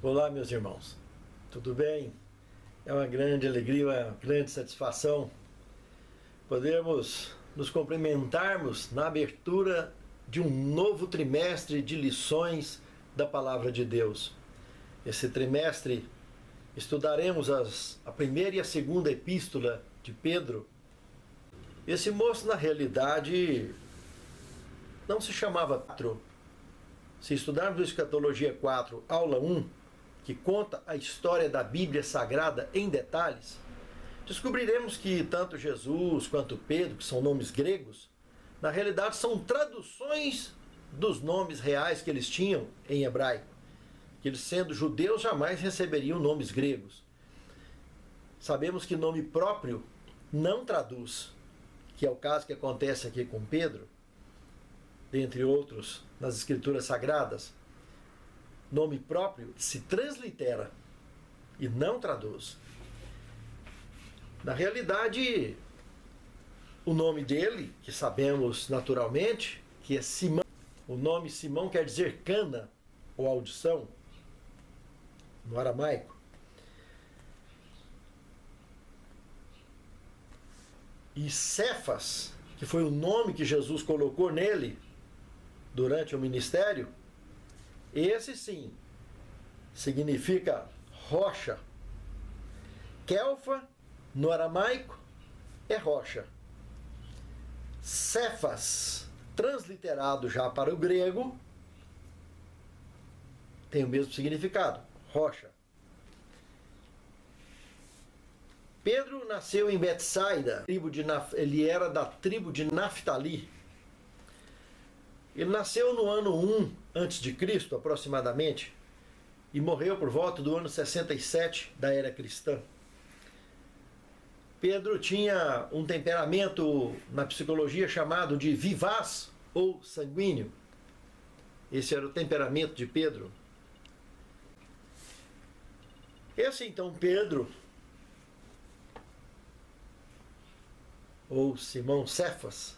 Olá, meus irmãos, tudo bem? É uma grande alegria, uma grande satisfação podermos nos cumprimentarmos na abertura de um novo trimestre de lições da Palavra de Deus. Esse trimestre estudaremos a primeira e a segunda epístola de Pedro. Esse moço, na realidade, não se chamava Pedro. Se estudarmos o Escatologia 4, aula 1, que conta a história da Bíblia Sagrada em detalhes, descobriremos que tanto Jesus quanto Pedro, que são nomes gregos, na realidade são traduções dos nomes reais que eles tinham em hebraico. Que eles, sendo judeus, jamais receberiam nomes gregos. Sabemos que nome próprio não traduz, que é o caso que acontece aqui com Pedro, dentre outros, nas Escrituras Sagradas. Nome próprio se translitera e não traduz. Na realidade, o nome dele, que sabemos naturalmente, que é Simão. O nome Simão quer dizer cana ou audição, no aramaico. E Cefas, que foi o nome que Jesus colocou nele durante o ministério, esse sim significa rocha. Kelfa, no aramaico, é rocha. Cefas, transliterado já para o grego, tem o mesmo significado, rocha. Pedro nasceu em Betsaida, ele era da tribo de Naftali. Ele nasceu no ano 1 a.C., aproximadamente, e morreu por volta do ano 67 da era cristã. Pedro tinha um temperamento na psicologia chamado de vivaz ou sanguíneo. Esse era o temperamento de Pedro. Esse então Pedro, ou Simão Cefas,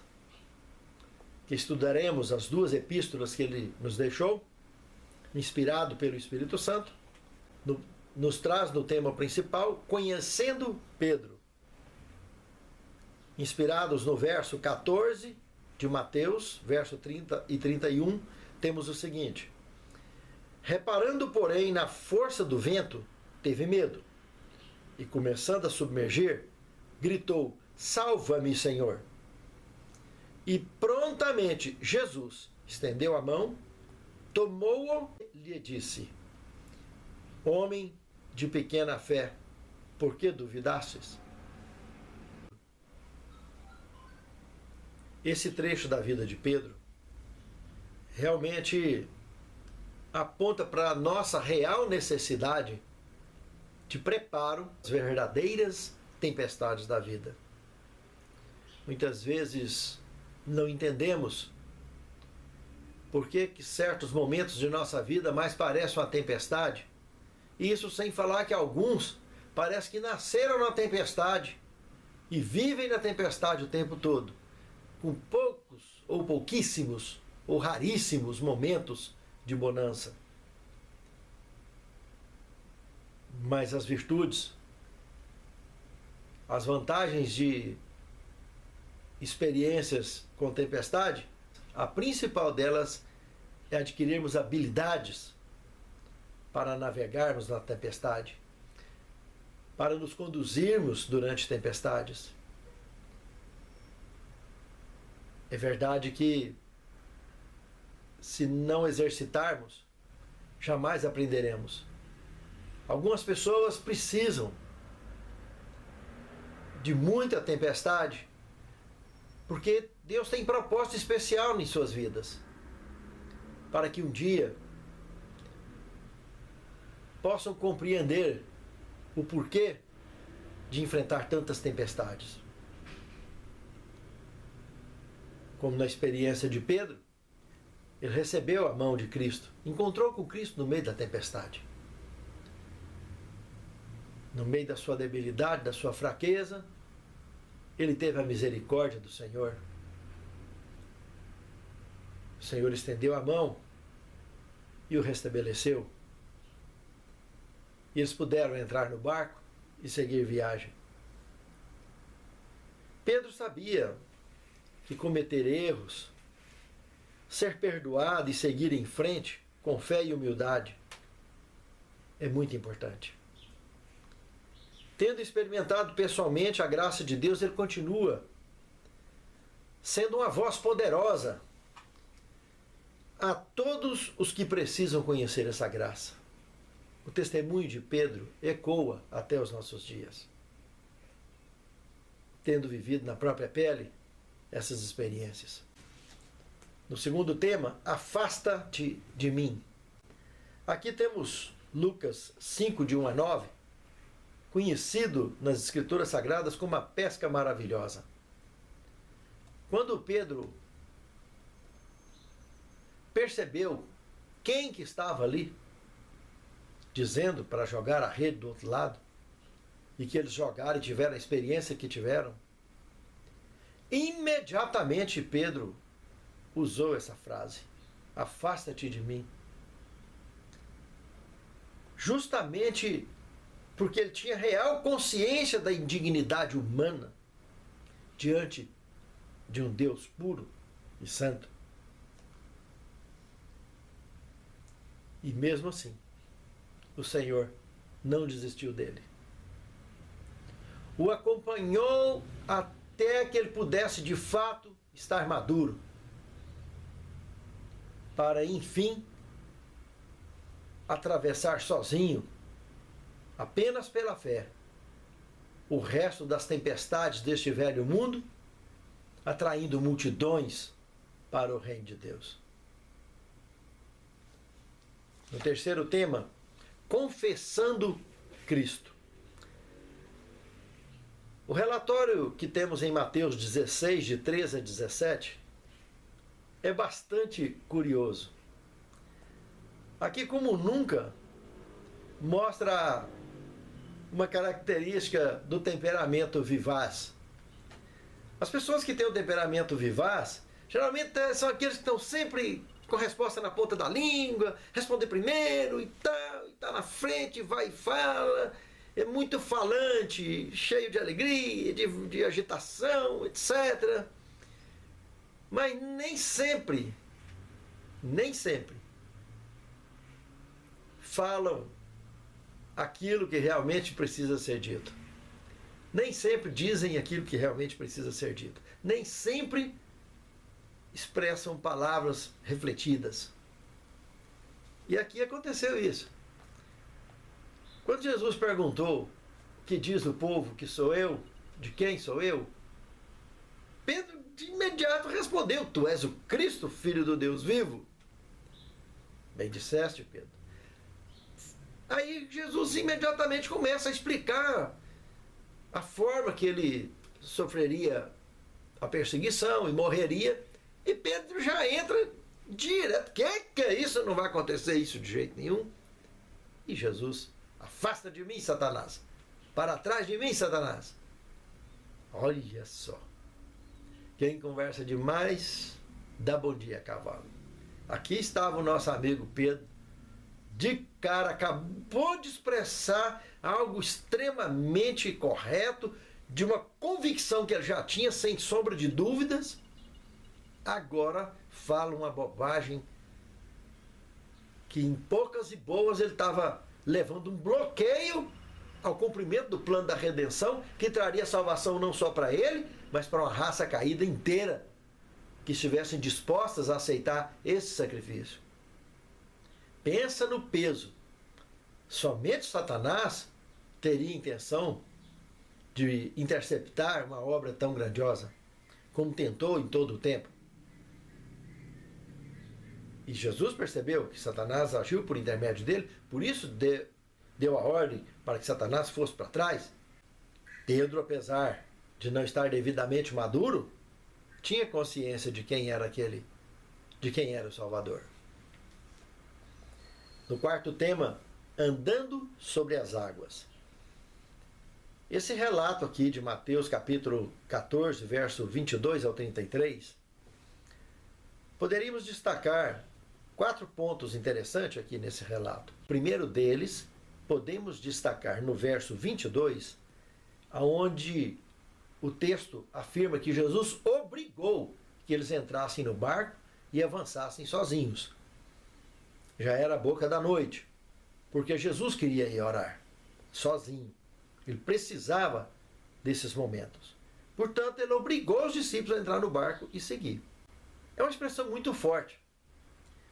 que estudaremos as duas epístolas que ele nos deixou, inspirado pelo Espírito Santo, nos traz no tema principal, conhecendo Pedro. Inspirados no verso 14 de Mateus, verso 30 e 31, temos o seguinte: reparando, porém, na força do vento, teve medo, e começando a submergir, gritou: salva-me, Senhor! E prontamente Jesus estendeu a mão, tomou-o e lhe disse: homem de pequena fé, por que duvidastes? Esse trecho da vida de Pedro realmente aponta para a nossa real necessidade de preparo às verdadeiras tempestades da vida. Muitas vezes não entendemos por que certos momentos de nossa vida mais parecem uma tempestade. E isso sem falar que alguns parece que nasceram na tempestade e vivem na tempestade o tempo todo, com poucos ou pouquíssimos ou raríssimos momentos de bonança. Mas as virtudes, as vantagens de experiências com tempestade, a principal delas é adquirirmos habilidades para navegarmos na tempestade, para nos conduzirmos durante tempestades. É verdade que, se não exercitarmos, jamais aprenderemos. Algumas pessoas precisam de muita tempestade, porque Deus tem propósito especial em suas vidas, para que um dia possam compreender o porquê de enfrentar tantas tempestades. Como na experiência de Pedro, ele recebeu a mão de Cristo, encontrou com Cristo no meio da tempestade. No meio da sua debilidade, da sua fraqueza, ele teve a misericórdia do Senhor. O Senhor estendeu a mão e o restabeleceu. E eles puderam entrar no barco e seguir viagem. Pedro sabia que cometer erros, ser perdoado e seguir em frente com fé e humildade é muito importante. Tendo experimentado pessoalmente a graça de Deus, ele continua sendo uma voz poderosa a todos os que precisam conhecer essa graça. O testemunho de Pedro ecoa até os nossos dias, tendo vivido na própria pele essas experiências. No segundo tema, afasta-te de mim. Aqui temos Lucas 5, de 1 a 9, conhecido nas Escrituras Sagradas como a pesca maravilhosa. Quando Pedro percebeu quem que estava ali, dizendo para jogar a rede do outro lado, e que eles jogaram e tiveram a experiência que tiveram, imediatamente Pedro usou essa frase: afasta-te de mim. Justamente porque ele tinha real consciência da indignidade humana diante de um Deus puro e santo. E mesmo assim, o Senhor não desistiu dele. O acompanhou até que ele pudesse de fato estar maduro, para enfim atravessar sozinho, apenas pela fé, o resto das tempestades deste velho mundo, atraindo multidões para o reino de Deus. No terceiro tema, confessando Cristo. O relatório que temos em Mateus 16, de 13 a 17, é bastante curioso. Aqui, como nunca, mostra uma característica do temperamento vivaz. As pessoas que têm o temperamento vivaz, geralmente são aqueles que estão sempre com resposta na ponta da língua, responder primeiro e tal, e tá na frente, vai e fala, é muito falante, cheio de alegria, de agitação, etc. Mas nem sempre falam aquilo que realmente precisa ser dito. Nem sempre dizem aquilo que realmente precisa ser dito. Nem sempre expressam palavras refletidas. E aqui aconteceu isso. Quando Jesus perguntou: o que diz o povo que sou eu? De quem sou eu? Pedro de imediato respondeu: tu és o Cristo, Filho do Deus vivo. Bem disseste, Pedro. Aí Jesus imediatamente começa a explicar a forma que ele sofreria a perseguição e morreria. E Pedro já entra direto: que é isso? Não vai acontecer isso de jeito nenhum. E Jesus: afasta de mim, Satanás. Para trás de mim, Satanás. Olha só. Quem conversa demais, dá bom dia, cavalo. Aqui estava o nosso amigo Pedro, de cara, acabou de expressar algo extremamente correto, de uma convicção que ele já tinha, sem sombra de dúvidas. Agora fala uma bobagem que em poucas e boas ele estava levando um bloqueio ao cumprimento do plano da redenção, que traria salvação não só para ele, mas para uma raça caída inteira, que estivessem dispostas a aceitar esse sacrifício. Pensa no peso. Somente Satanás teria intenção de interceptar uma obra tão grandiosa, como tentou em todo o tempo. E Jesus percebeu que Satanás agiu por intermédio dele, por isso deu a ordem para que Satanás fosse para trás. Pedro, apesar de não estar devidamente maduro, tinha consciência de quem era o Salvador. No quarto tema, andando sobre as águas. Esse relato aqui de Mateus capítulo 14, verso 22 ao 33, poderíamos destacar 4 pontos interessantes aqui nesse relato. O primeiro deles podemos destacar no verso 22, aonde o texto afirma que Jesus obrigou que eles entrassem no barco e avançassem sozinhos. Já era a boca da noite, porque Jesus queria ir orar sozinho. Ele precisava desses momentos. Portanto, ele obrigou os discípulos a entrar no barco e seguir. É uma expressão muito forte.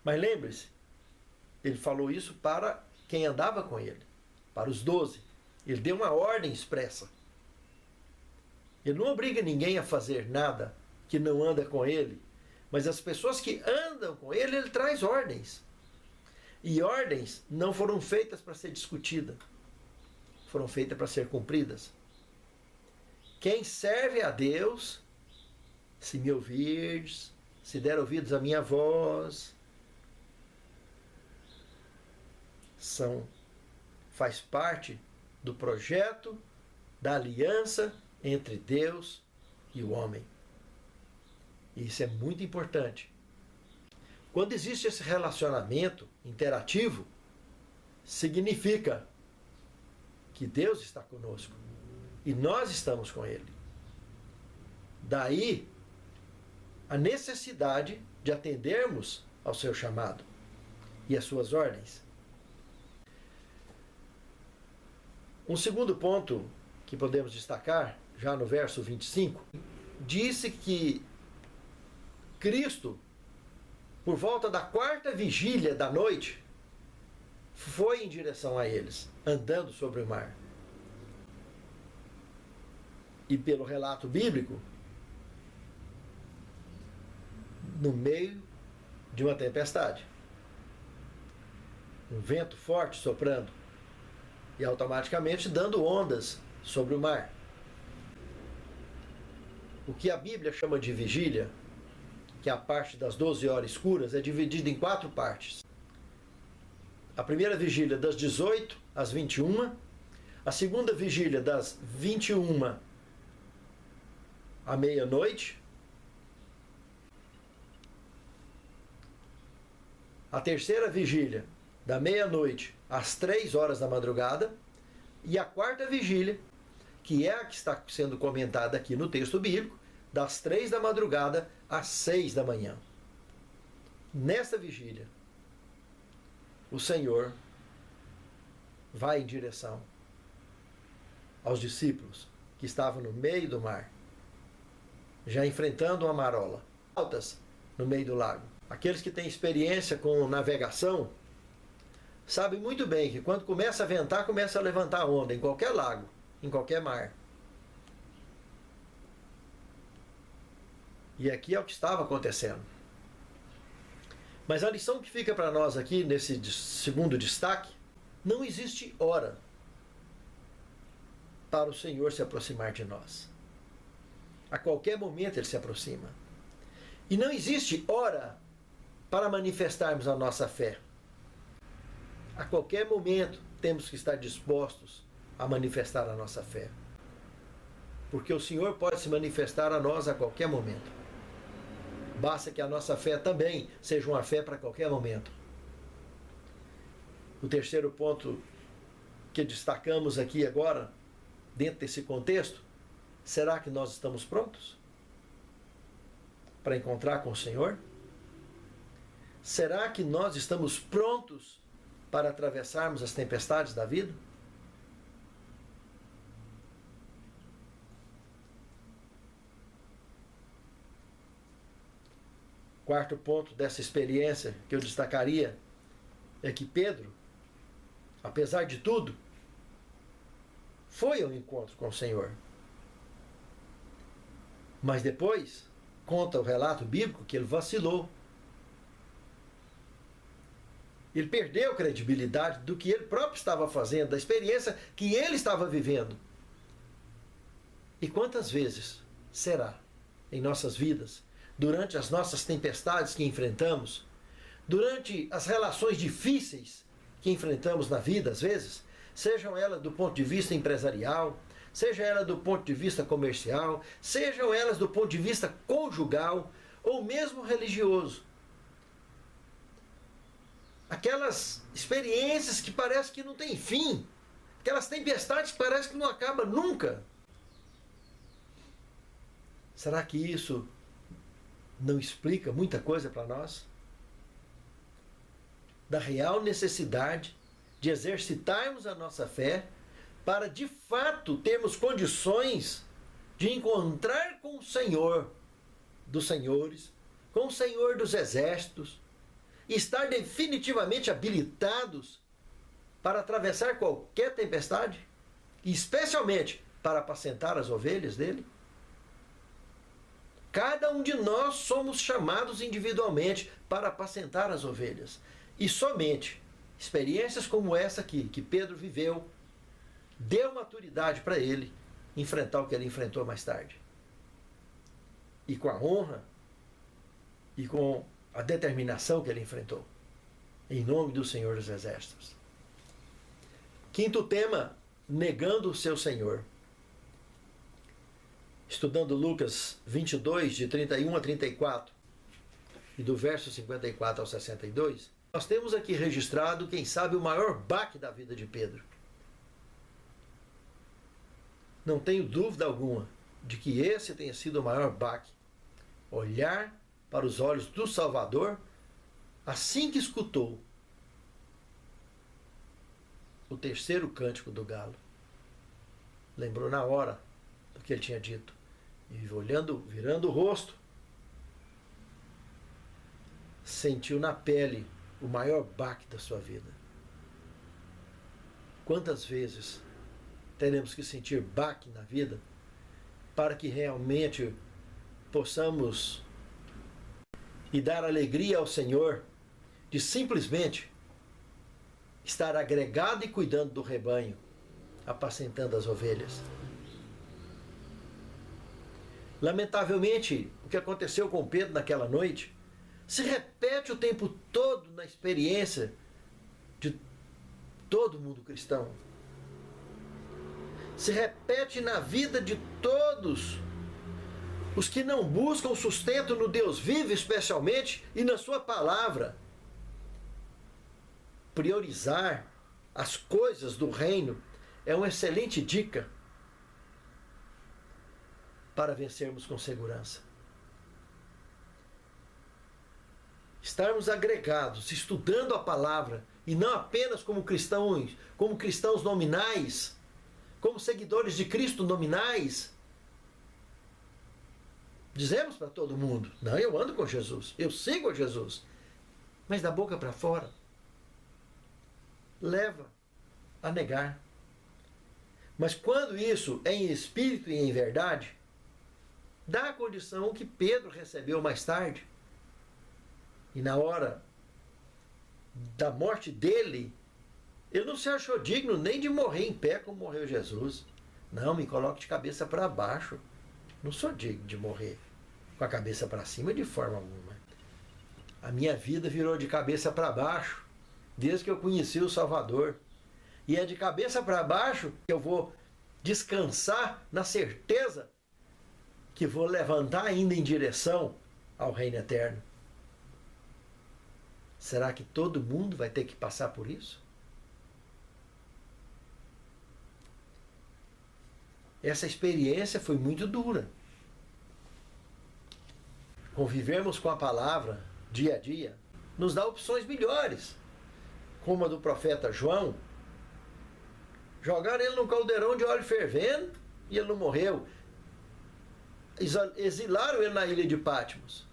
Mas lembre-se, ele falou isso para quem andava com ele, para os 12. Ele deu uma ordem expressa. Ele não obriga ninguém a fazer nada que não anda com ele, mas as pessoas que andam com ele, ele traz ordens. E ordens não foram feitas para ser discutidas, foram feitas para ser cumpridas. Quem serve a Deus, se me ouvirdes, se der ouvidos à minha voz, faz parte do projeto da aliança entre Deus e o homem. E isso é muito importante. Quando existe esse relacionamento interativo, significa que Deus está conosco e nós estamos com Ele. Daí a necessidade de atendermos ao seu chamado e às suas ordens. Um segundo ponto que podemos destacar, já no verso 25, disse que Cristo, por volta da 4ª vigília da noite, foi em direção a eles, andando sobre o mar. E pelo relato bíblico, no meio de uma tempestade. Um vento forte soprando e automaticamente dando ondas sobre o mar. O que a Bíblia chama de vigília, que é a parte das 12 horas escuras, é dividida em 4 partes. A primeira vigília das 18 às 21, a segunda vigília das 21 à meia-noite, a terceira vigília da meia-noite às 3 horas da madrugada, e a 4ª vigília, que é a que está sendo comentada aqui no texto bíblico, das 3 da madrugada às 6 da manhã. Nessa vigília, o Senhor vai em direção aos discípulos que estavam no meio do mar, já enfrentando uma marola, altas no meio do lago. Aqueles que têm experiência com navegação sabem muito bem que quando começa a ventar, começa a levantar onda em qualquer lago, em qualquer mar. E aqui é o que estava acontecendo. Mas a lição que fica para nós aqui, nesse segundo destaque, não existe hora para o Senhor se aproximar de nós. A qualquer momento Ele se aproxima. E não existe hora para manifestarmos a nossa fé. A qualquer momento temos que estar dispostos a manifestar a nossa fé. Porque o Senhor pode se manifestar a nós a qualquer momento. Basta que a nossa fé também seja uma fé para qualquer momento. O terceiro ponto que destacamos aqui agora, dentro desse contexto, será que nós estamos prontos para encontrar com o Senhor? Será que nós estamos prontos para atravessarmos as tempestades da vida? Quarto ponto dessa experiência que eu destacaria é que Pedro, apesar de tudo, foi ao encontro com o Senhor. Mas depois, conta o relato bíblico que ele vacilou. Ele perdeu a credibilidade do que ele próprio estava fazendo, da experiência que ele estava vivendo. E quantas vezes será em nossas vidas, durante as nossas tempestades que enfrentamos, durante as relações difíceis que enfrentamos na vida, às vezes, sejam elas do ponto de vista empresarial, seja ela do ponto de vista comercial, sejam elas do ponto de vista conjugal ou mesmo religioso. aquelas experiências que parece que não tem fim, aquelas tempestades que parece que não acabam nunca. Será que isso não explica muita coisa para nós? Da real necessidade de exercitarmos a nossa fé para de fato termos condições de encontrar com o Senhor dos senhores, com o Senhor dos exércitos, e estar definitivamente habilitados para atravessar qualquer tempestade, e especialmente para apacentar as ovelhas dele? Cada um de nós somos chamados individualmente para apacentar as ovelhas. E somente experiências como essa aqui, que Pedro viveu, deu maturidade para ele enfrentar o que ele enfrentou mais tarde. E com a honra e com a determinação que ele enfrentou. Em nome do Senhor dos Exércitos. Quinto tema, negando o seu Senhor. Estudando Lucas 22, de 31 a 34, e do verso 54 ao 62, nós temos aqui registrado, quem sabe, o maior baque da vida de Pedro. Não tenho dúvida alguma de que esse tenha sido o maior baque. Olhar para os olhos do Salvador assim que escutou o terceiro cântico do galo. Lembrou na hora do que ele tinha dito. E olhando, virando o rosto, sentiu na pele o maior baque da sua vida. Quantas vezes teremos que sentir baque na vida para que realmente possamos e dar alegria ao Senhor de simplesmente estar agregado e cuidando do rebanho, apacentando as ovelhas? Lamentavelmente, o que aconteceu com Pedro naquela noite se repete o tempo todo na experiência de todo mundo cristão. Se repete na vida de todos os que não buscam sustento no Deus vivo, especialmente, e na sua palavra. Priorizar as coisas do reino é uma excelente dica para vencermos com segurança. Estarmos agregados, estudando a palavra, e não apenas como cristãos nominais, como seguidores de Cristo nominais. Dizemos para todo mundo: não, eu ando com Jesus, eu sigo a Jesus. Mas da boca para fora, leva a negar. Mas quando isso é em espírito e em verdade, dá a condição que Pedro recebeu mais tarde. E na hora da morte dele, ele não se achou digno nem de morrer em pé como morreu Jesus. Não, me coloque de cabeça para baixo. Não sou digno de morrer com a cabeça para cima de forma alguma. A minha vida virou de cabeça para baixo desde que eu conheci o Salvador. E é de cabeça para baixo que eu vou descansar na certeza que vou levantar ainda em direção ao reino eterno. Será que todo mundo vai ter que passar por isso? Essa experiência foi muito dura. Convivermos com a palavra dia a dia nos dá opções melhores, como a do profeta João. Jogaram ele num caldeirão de óleo fervendo e ele não morreu. Exilaram ele na ilha de Patmos.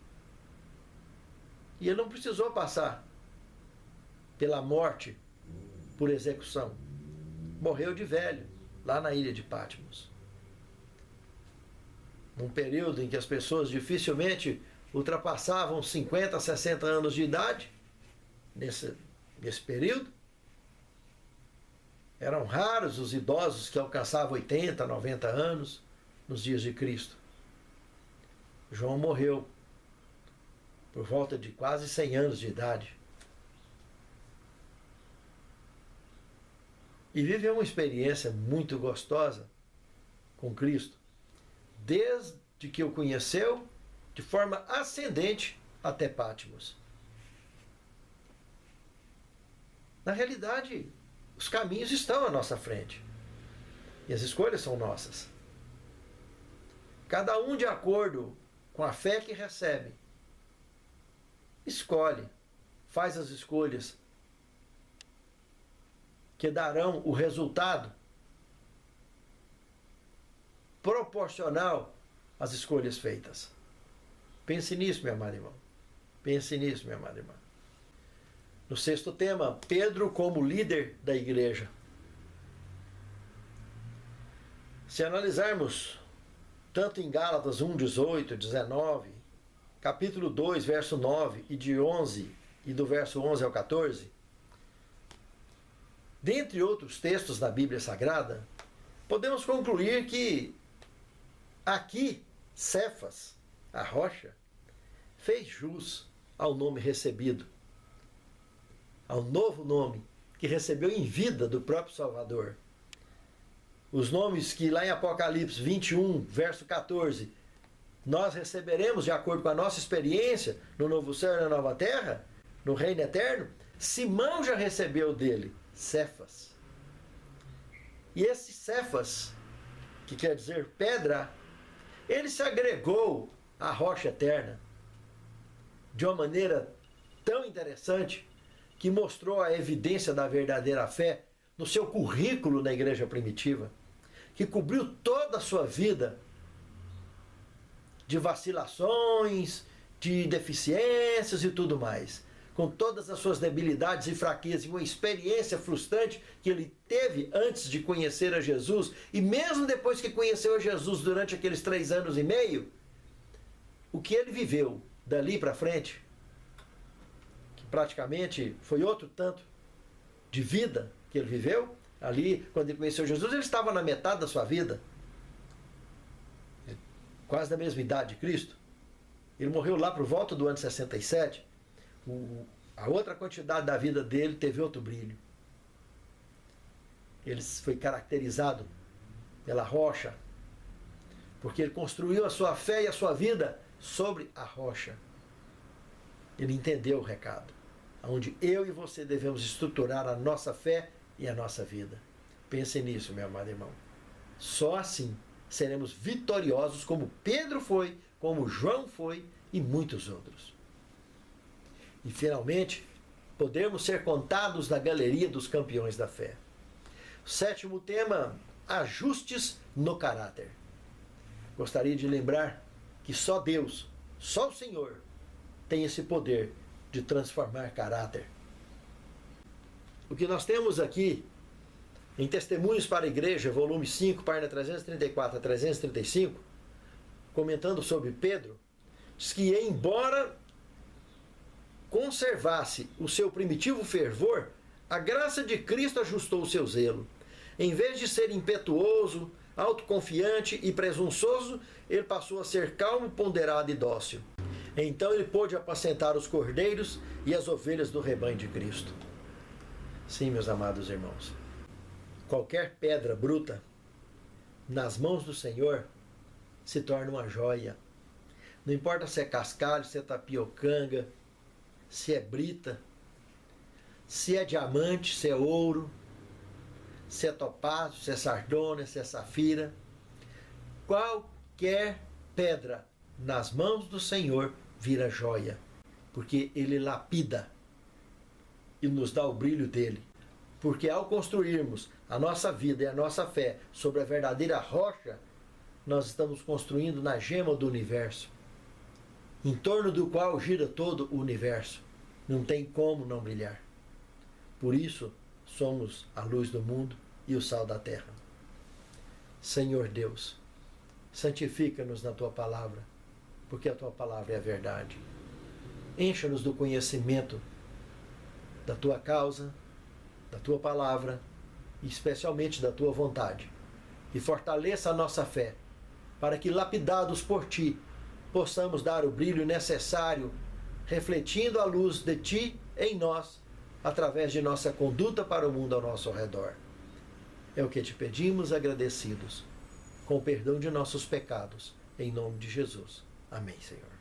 E ele não precisou passar pela morte por execução. Morreu de velho, lá na ilha de Patmos. Num período em que as pessoas dificilmente ultrapassavam 50, 60 anos de idade, nesse período, eram raros os idosos que alcançavam 80, 90 anos nos dias de Cristo. João morreu por volta de quase 100 anos de idade. E viveu uma experiência muito gostosa com Cristo, desde que o conheceu de forma ascendente até Patmos. Na realidade, os caminhos estão à nossa frente. E as escolhas são nossas. Cada um de acordo com a fé que recebe. Escolhe, faz as escolhas que darão o resultado proporcional às escolhas feitas. Pense nisso, meu amado irmão. Pense nisso, minha amada irmã. No sexto tema, Pedro como líder da igreja. Se analisarmos tanto em Gálatas 1, 18, 19, capítulo 2, verso 9 e de 11, e do verso 11 ao 14, dentre outros textos da Bíblia Sagrada, podemos concluir que aqui Cefas, a rocha, fez jus ao nome recebido, ao novo nome que recebeu em vida do próprio Salvador. Os nomes que lá em Apocalipse 21, verso 14, nós receberemos de acordo com a nossa experiência no novo céu e na nova terra, no reino eterno, Simão já recebeu dele, Cefas. E esse Cefas, que quer dizer pedra, ele se agregou à rocha eterna de uma maneira tão interessante que mostrou a evidência da verdadeira fé no seu currículo na igreja primitiva, que cobriu toda a sua vida de vacilações, de deficiências e tudo mais, com todas as suas debilidades e fraquezas, e uma experiência frustrante que ele teve antes de conhecer a Jesus, e mesmo depois que conheceu a Jesus durante aqueles 3 anos e meio, o que ele viveu dali para frente, que praticamente foi outro tanto de vida que ele viveu, ali, quando ele conheceu Jesus, ele estava na metade da sua vida, quase da mesma idade de Cristo. Ele morreu lá por volta do ano 67. A outra quantidade da vida dele teve outro brilho. Ele foi caracterizado pela rocha, porque ele construiu a sua fé e a sua vida sobre a rocha. Ele entendeu o recado, onde eu e você devemos estruturar a nossa fé e a nossa vida. Pense nisso, meu amado irmão. Só assim seremos vitoriosos, como Pedro foi, como João foi e muitos outros. E finalmente, podemos ser contados na galeria dos campeões da fé. Sétimo tema, ajustes no caráter. Gostaria de lembrar que só Deus, só o Senhor, tem esse poder de transformar caráter. O que nós temos aqui em Testemunhos para a Igreja, volume 5, página 334 a 335, comentando sobre Pedro, diz que embora conservasse o seu primitivo fervor, a graça de Cristo ajustou o seu zelo. Em vez de ser impetuoso, autoconfiante e presunçoso, ele passou a ser calmo, ponderado e dócil. Então ele pôde apacentar os cordeiros e as ovelhas do rebanho de Cristo. Sim, meus amados irmãos, qualquer pedra bruta nas mãos do Senhor se torna uma joia. Não importa se é cascalho, se é tapiocanga, se é brita, se é diamante, se é ouro, se é topázio, se é sardônia, se é safira. Qualquer pedra nas mãos do Senhor vira joia, porque Ele lapida e nos dá o brilho dele. Porque ao construirmos a nossa vida e a nossa fé sobre a verdadeira rocha, nós estamos construindo na gema do universo, em torno do qual gira todo o universo. Não tem como não brilhar. Por isso, somos a luz do mundo e o sal da terra. Senhor Deus, santifica-nos na Tua palavra, porque a Tua palavra é a verdade. Encha-nos do conhecimento da Tua causa, da Tua palavra e especialmente da Tua vontade. E fortaleça a nossa fé, para que, lapidados por Ti, possamos dar o brilho necessário, refletindo a luz de Ti em nós, através de nossa conduta para o mundo ao nosso redor. É o que Te pedimos agradecidos, com o perdão de nossos pecados, em nome de Jesus. Amém, Senhor.